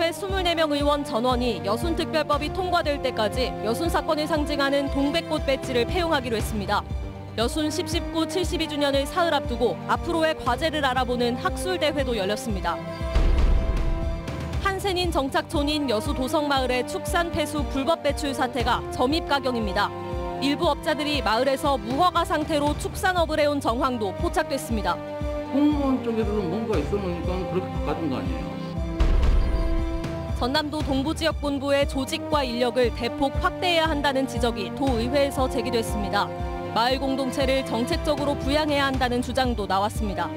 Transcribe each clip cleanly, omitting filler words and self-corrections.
국회 24명 의원 전원이 여순특별법이 통과될 때까지 여순 사건을 상징하는 동백꽃 배지를 폐용하기로 했습니다. 여순 10.19 72주년을 사흘 앞두고 앞으로의 과제를 알아보는 학술대회도 열렸습니다. 한센인 정착촌인 여수 도성마을의 축산 폐수 불법 배출 사태가 점입가경입니다. 일부 업자들이 마을에서 무허가 상태로 축산업을 해온 정황도 포착됐습니다. 공무원 쪽에서도 뭔가 있으니까 그렇게 바꿔준 거 아니에요. 전남도 동부지역본부의 조직과 인력을 대폭 확대해야 한다는 지적이 도의회에서 제기됐습니다. 마을 공동체를 정책적으로 부양해야 한다는 주장도 나왔습니다.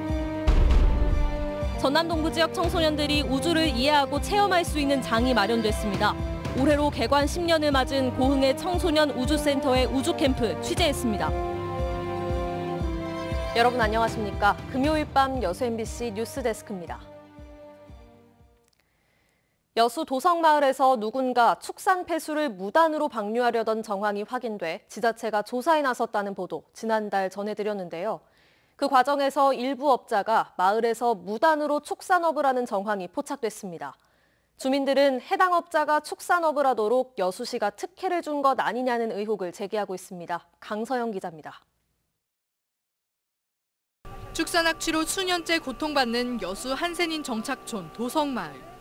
전남 동부지역 청소년들이 우주를 이해하고 체험할 수 있는 장이 마련됐습니다. 올해로 개관 10년을 맞은 고흥의 청소년 우주센터의 우주캠프 취재했습니다. 여러분 안녕하십니까? 금요일 밤 여수 MBC 뉴스데스크입니다. 여수 도성마을에서 누군가 축산 폐수를 무단으로 방류하려던 정황이 확인돼 지자체가 조사에 나섰다는 보도 지난달 전해드렸는데요. 그 과정에서 일부 업자가 마을에서 무단으로 축산업을 하는 정황이 포착됐습니다. 주민들은 해당 업자가 축산업을 하도록 여수시가 특혜를 준 것 아니냐는 의혹을 제기하고 있습니다. 강서영 기자입니다. 축산악취로 수년째 고통받는 여수 한센인 정착촌 도성마을.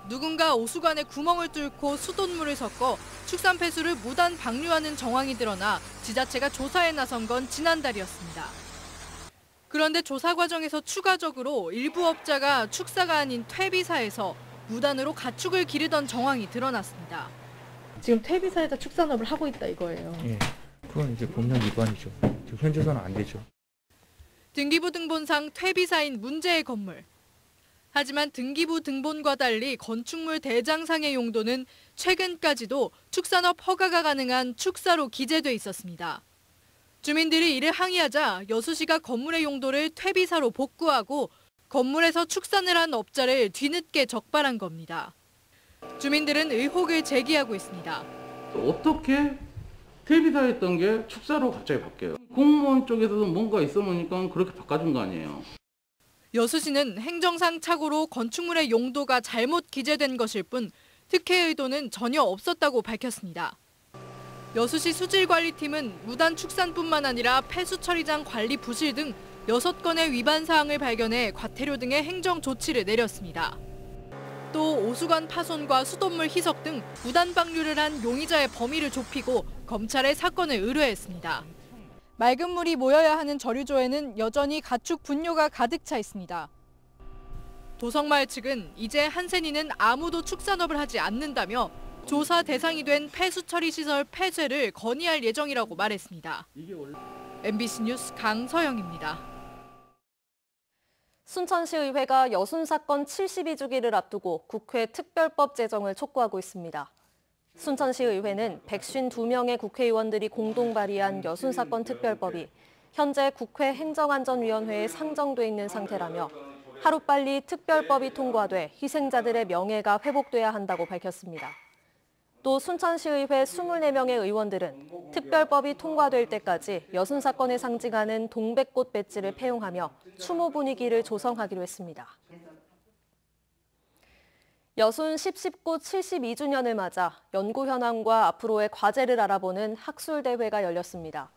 누군가 오수관에 구멍을 뚫고 수돗물을 섞어 축산 폐수를 무단 방류하는 정황이 드러나 지자체가 조사에 나선 건 지난달이었습니다. 그런데 조사 과정에서 추가적으로 일부 업자가 축사가 아닌 퇴비사에서 무단으로 가축을 기르던 정황이 드러났습니다. 지금 퇴비사에다 축산업을 하고 있다 이거예요. 예, 그건 이제 법령 위반이죠. 현재서는 안 되죠. 등기부 등본상 퇴비사인 문제의 건물. 하지만 등기부 등본과 달리 건축물 대장상의 용도는 최근까지도 축산업 허가가 가능한 축사로 기재돼 있었습니다. 주민들이 이를 항의하자 여수시가 건물의 용도를 퇴비사로 복구하고 건물에서 축산을 한 업자를 뒤늦게 적발한 겁니다. 주민들은 의혹을 제기하고 있습니다. 어떻게 퇴비사했던 게 축사로 갑자기 바뀌어요? 공무원 쪽에서도 뭔가 있으니까 그렇게 바꿔준 거 아니에요. 여수시는 행정상 착오로 건축물의 용도가 잘못 기재된 것일 뿐 특혜 의도는 전혀 없었다고 밝혔습니다. 여수시 수질관리팀은 무단 축산뿐만 아니라 폐수 처리장 관리 부실 등 6건의 위반 사항을 발견해 과태료 등의 행정 조치를 내렸습니다. 또 오수관 파손과 수돗물 희석 등 무단 방류를 한 용의자의 범위를 좁히고 검찰에 사건을 의뢰했습니다. 맑은 물이 모여야 하는 저류조에는 여전히 가축 분뇨가 가득 차 있습니다. 도성마을 측은 이제 한센이는 아무도 축산업을 하지 않는다며 조사 대상이 된 폐수 처리 시설 폐쇄를 건의할 예정이라고 말했습니다. MBC 뉴스 강서영입니다. 순천시의회가 여순 사건 72주기를 앞두고 국회 특별법 제정을 촉구하고 있습니다. 순천시의회는 152명의 국회의원들이 공동 발의한 여순 사건 특별법이 현재 국회 행정안전위원회에 상정돼 있는 상태라며 하루빨리 특별법이 통과돼 희생자들의 명예가 회복돼야 한다고 밝혔습니다. 또 순천시의회 24명의 의원들은 특별법이 통과될 때까지 여순 사건을 상징하는 동백꽃 배지를 폐용하며 추모 분위기를 조성하기로 했습니다. 여순 10.19 72주년을 맞아 연구 현황과 앞으로의 과제를 알아보는 학술대회가 열렸습니다.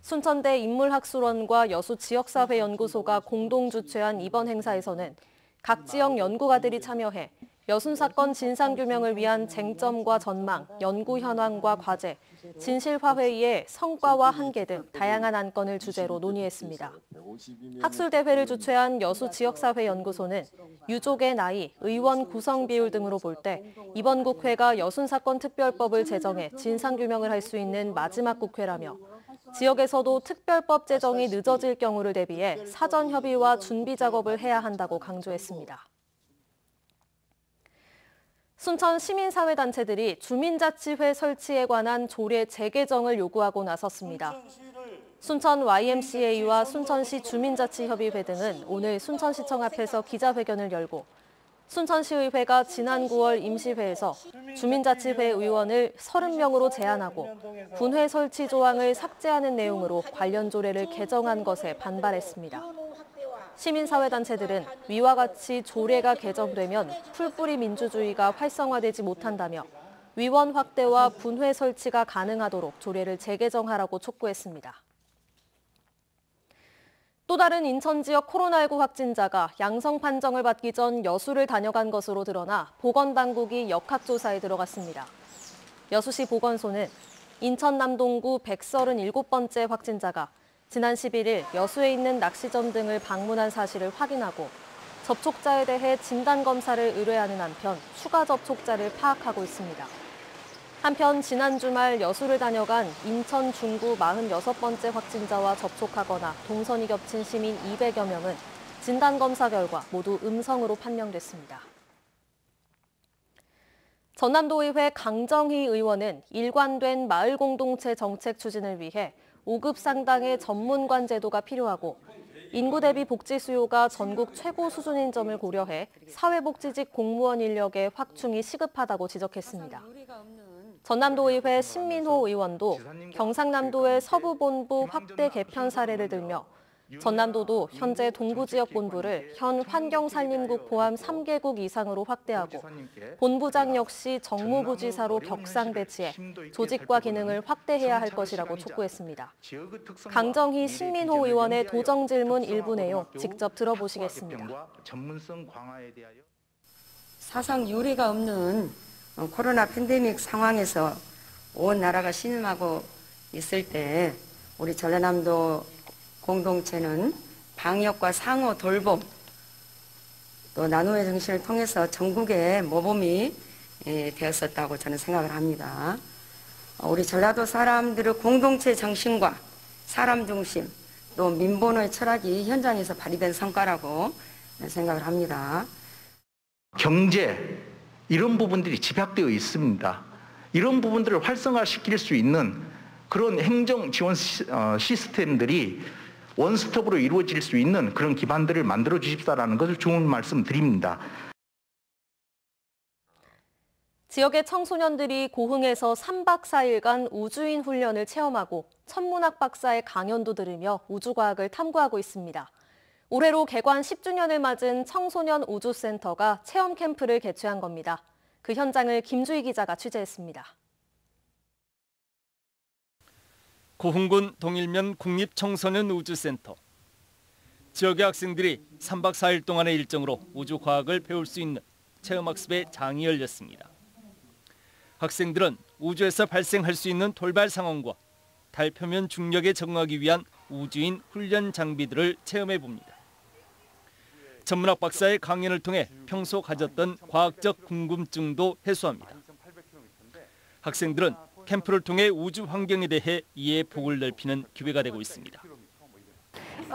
순천대 인물학술원과 여수 지역사회연구소가 공동 주최한 이번 행사에서는 각 지역 연구가들이 참여해 여순 사건 진상규명을 위한 쟁점과 전망, 연구 현황과 과제, 진실화회의의 성과와 한계 등 다양한 안건을 주제로 논의했습니다. 학술대회를 주최한 여수 지역사회연구소는 유족의 나이, 의원 구성 비율 등으로 볼 때 이번 국회가 여순 사건 특별법을 제정해 진상규명을 할 수 있는 마지막 국회라며 지역에서도 특별법 제정이 늦어질 경우를 대비해 사전 협의와 준비 작업을 해야 한다고 강조했습니다. 순천 시민사회단체들이 주민자치회 설치에 관한 조례 재개정을 요구하고 나섰습니다. 순천 YMCA와 순천시 주민자치협의회 등은 오늘 순천시청 앞에서 기자회견을 열고 순천시의회가 지난 9월 임시회에서 주민자치회 의원을 30명으로 제한하고 분회 설치 조항을 삭제하는 내용으로 관련 조례를 개정한 것에 반발했습니다. 시민사회단체들은 위와 같이 조례가 개정되면 풀뿌리 민주주의가 활성화되지 못한다며 위원 확대와 분회 설치가 가능하도록 조례를 재개정하라고 촉구했습니다. 또 다른 인천 지역 코로나19 확진자가 양성 판정을 받기 전 여수를 다녀간 것으로 드러나 보건당국이 역학조사에 들어갔습니다. 여수시 보건소는 인천 남동구 137번째 확진자가 지난 11일 여수에 있는 낚시점 등을 방문한 사실을 확인하고 접촉자에 대해 진단검사를 의뢰하는 한편 추가 접촉자를 파악하고 있습니다. 한편 지난 주말 여수를 다녀간 인천 중구 46번째 확진자와 접촉하거나 동선이 겹친 시민 200여 명은 진단검사 결과 모두 음성으로 판명됐습니다. 전남도의회 강정희 의원은 일관된 마을 공동체 정책 추진을 위해 5급 상당의 전문관 제도가 필요하고 인구 대비 복지 수요가 전국 최고 수준인 점을 고려해 사회복지직 공무원 인력의 확충이 시급하다고 지적했습니다. 전남도의회 신민호 의원도 경상남도의 서부본부 확대 개편 사례를 들며 전남도도 현재 동부지역본부를 현 환경산림국 포함 3개국 이상으로 확대하고 본부장 역시 정무부지사로 격상 배치해 조직과 기능을 확대해야 할 것이라고 촉구했습니다. 강정희 신민호 의원의 도정 질문 일부 내용 직접 들어보시겠습니다. 사상 유례가 없는 코로나 팬데믹 상황에서 온 나라가 신음하고 있을 때 우리 전라남도 공동체는 방역과 상호 돌봄 또 나눔의 정신을 통해서 전국의 모범이 되었었다고 저는 생각을 합니다. 우리 전라도 사람들의 공동체 정신과 사람 중심 또 민본의 철학이 현장에서 발휘된 성과라고 생각을 합니다. 경제 이런 부분들이 집약되어 있습니다. 이런 부분들을 활성화시킬 수 있는 그런 행정 지원 시스템들이 원스톱으로 이루어질 수 있는 그런 기반들을 만들어 주십사라는 것을 좋은 말씀 드립니다. 지역의 청소년들이 고흥에서 3박 4일간 우주인 훈련을 체험하고 천문학 박사의 강연도 들으며 우주과학을 탐구하고 있습니다. 올해로 개관 10주년을 맞은 청소년 우주센터가 체험 캠프를 개최한 겁니다. 그 현장을 김주희 기자가 취재했습니다. 고흥군 동일면 국립청소년 우주센터. 지역의 학생들이 3박 4일 동안의 일정으로 우주과학을 배울 수 있는 체험학습의 장이 열렸습니다. 학생들은 우주에서 발생할 수 있는 돌발 상황과 달 표면 중력에 적응하기 위한 우주인 훈련 장비들을 체험해 봅니다. 천문학 박사의 강연을 통해 평소 가졌던 과학적 궁금증도 해소합니다. 학생들은 캠프를 통해 우주 환경에 대해 이해의 폭을 넓히는 기회가 되고 있습니다.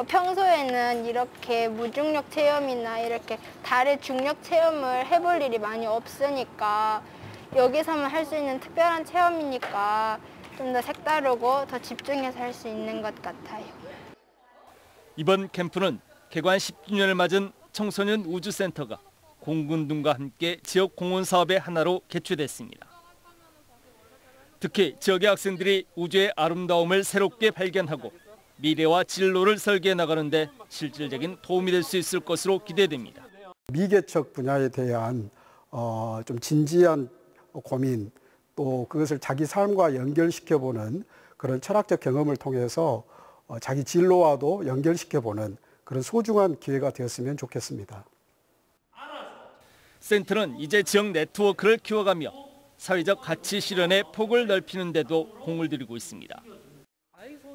평소에는 이렇게 무중력 체험이나 이렇게 달의 중력 체험을 해볼 일이 많이 없으니까 여기서만 할 수 있는 특별한 체험이니까 좀 더 색다르고 더 집중해서 할 수 있는 것 같아요. 이번 캠프는 개관 10주년을 맞은 청소년 우주센터가 공군등과 함께 지역 공헌 사업의 하나로 개최됐습니다. 특히 지역의 학생들이 우주의 아름다움을 새롭게 발견하고 미래와 진로를 설계해 나가는 데 실질적인 도움이 될 수 있을 것으로 기대됩니다. 미개척 분야에 대한 좀 진지한 고민 또 그것을 자기 삶과 연결시켜보는 그런 철학적 경험을 통해서 자기 진로와도 연결시켜보는 그런 소중한 기회가 되었으면 좋겠습니다. 센터는 이제 지역 네트워크를 키워가며 사회적 가치 실현의 폭을 넓히는 데도 공을 들이고 있습니다.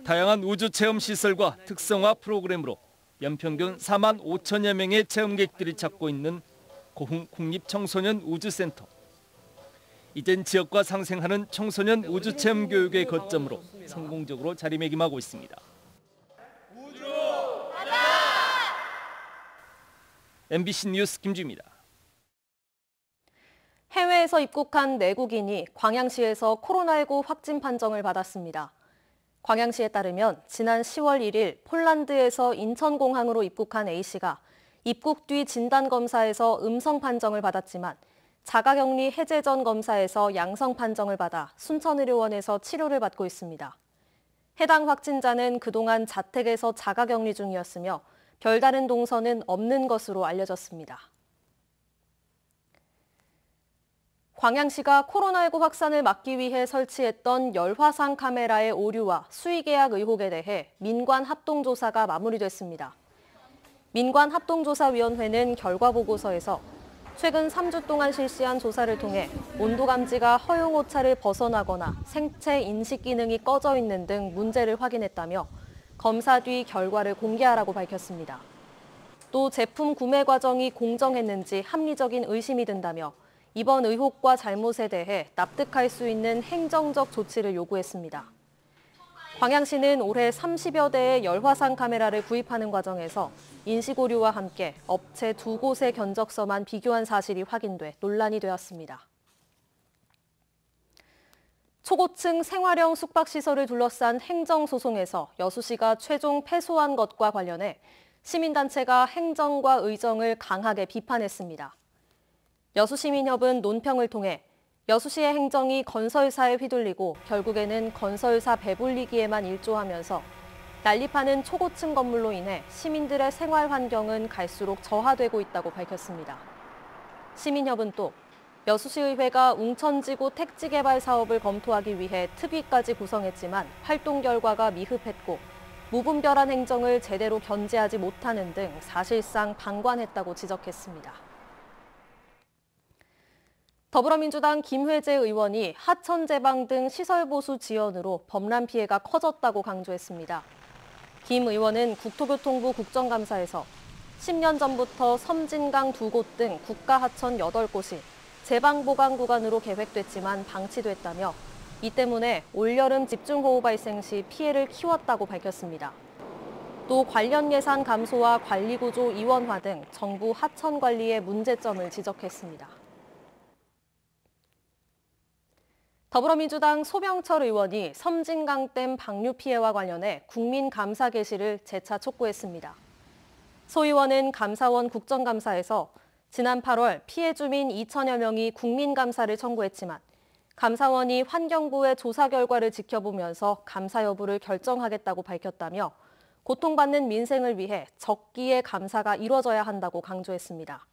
다양한 우주 체험 시설과 특성화 프로그램으로 연평균 4만 5천여 명의 체험객들이 찾고 있는 고흥 국립청소년 우주센터. 이젠 지역과 상생하는 청소년 우주 체험 교육의 거점으로 성공적으로 자리매김하고 있습니다. MBC 뉴스 김주입니다. 해외에서 입국한 내국인이 광양시에서 코로나19 확진 판정을 받았습니다. 광양시에 따르면 지난 10월 1일 폴란드에서 인천공항으로 입국한 A씨가 입국 뒤 진단검사에서 음성 판정을 받았지만 자가격리 해제 전 검사에서 양성 판정을 받아 순천의료원에서 치료를 받고 있습니다. 해당 확진자는 그동안 자택에서 자가격리 중이었으며 별다른 동선은 없는 것으로 알려졌습니다. 광양시가 코로나19 확산을 막기 위해 설치했던 열화상 카메라의 오류와 수의계약 의혹에 대해 민관 합동조사가 마무리됐습니다. 민관 합동조사위원회는 결과 보고서에서 최근 3주 동안 실시한 조사를 통해 온도 감지가 허용 오차를 벗어나거나 생체 인식 기능이 꺼져 있는 등 문제를 확인했다며 검사 뒤 결과를 공개하라고 밝혔습니다. 또 제품 구매 과정이 공정했는지 합리적인 의심이 든다며 이번 의혹과 잘못에 대해 납득할 수 있는 행정적 조치를 요구했습니다. 광양시는 올해 30여 대의 열화상 카메라를 구입하는 과정에서 인식 오류와 함께 업체 2곳의 견적서만 비교한 사실이 확인돼 논란이 되었습니다. 초고층 생활형 숙박시설을 둘러싼 행정소송에서 여수시가 최종 패소한 것과 관련해 시민단체가 행정과 의정을 강하게 비판했습니다. 여수시민협은 논평을 통해 여수시의 행정이 건설사에 휘둘리고 결국에는 건설사 배불리기에만 일조하면서 난립하는 초고층 건물로 인해 시민들의 생활 환경은 갈수록 저하되고 있다고 밝혔습니다. 시민협은 또 여수시의회가 웅천지구 택지 개발 사업을 검토하기 위해 특위까지 구성했지만 활동 결과가 미흡했고 무분별한 행정을 제대로 견제하지 못하는 등 사실상 방관했다고 지적했습니다. 더불어민주당 김회재 의원이 하천 제방 등 시설 보수 지연으로 범람 피해가 커졌다고 강조했습니다. 김 의원은 국토교통부 국정감사에서 10년 전부터 섬진강 2곳 등 국가 하천 8곳이 제방 보강 구간으로 계획됐지만 방치됐다며 이 때문에 올여름 집중호우 발생 시 피해를 키웠다고 밝혔습니다. 또 관련 예산 감소와 관리구조 이원화 등 정부 하천 관리의 문제점을 지적했습니다. 더불어민주당 소병철 의원이 섬진강댐 방류 피해와 관련해 국민감사 개시를 재차 촉구했습니다. 소 의원은 감사원 국정감사에서 지난 8월 피해 주민 2천여 명이 국민감사를 청구했지만 감사원이 환경부의 조사 결과를 지켜보면서 감사 여부를 결정하겠다고 밝혔다며 고통받는 민생을 위해 적기에 감사가 이뤄져야 한다고 강조했습니다.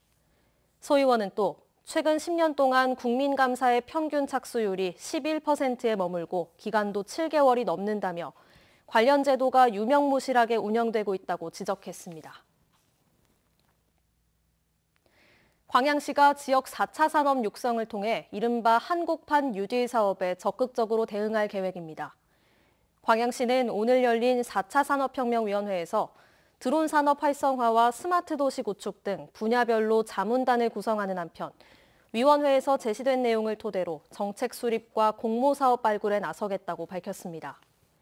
소 의원은 또 최근 10년 동안 국민감사의 평균 착수율이 11%에 머물고 기간도 7개월이 넘는다며 관련 제도가 유명무실하게 운영되고 있다고 지적했습니다. 광양시가 지역 4차 산업 육성을 통해 이른바 한국판 뉴딜 사업에 적극적으로 대응할 계획입니다. 광양시는 오늘 열린 4차 산업혁명위원회에서 드론 산업 활성화와 스마트 도시 구축 등 분야별로 자문단을 구성하는 한편 위원회에서 제시된 내용을 토대로 정책 수립과 공모사업 발굴에 나서겠다고 밝혔습니다.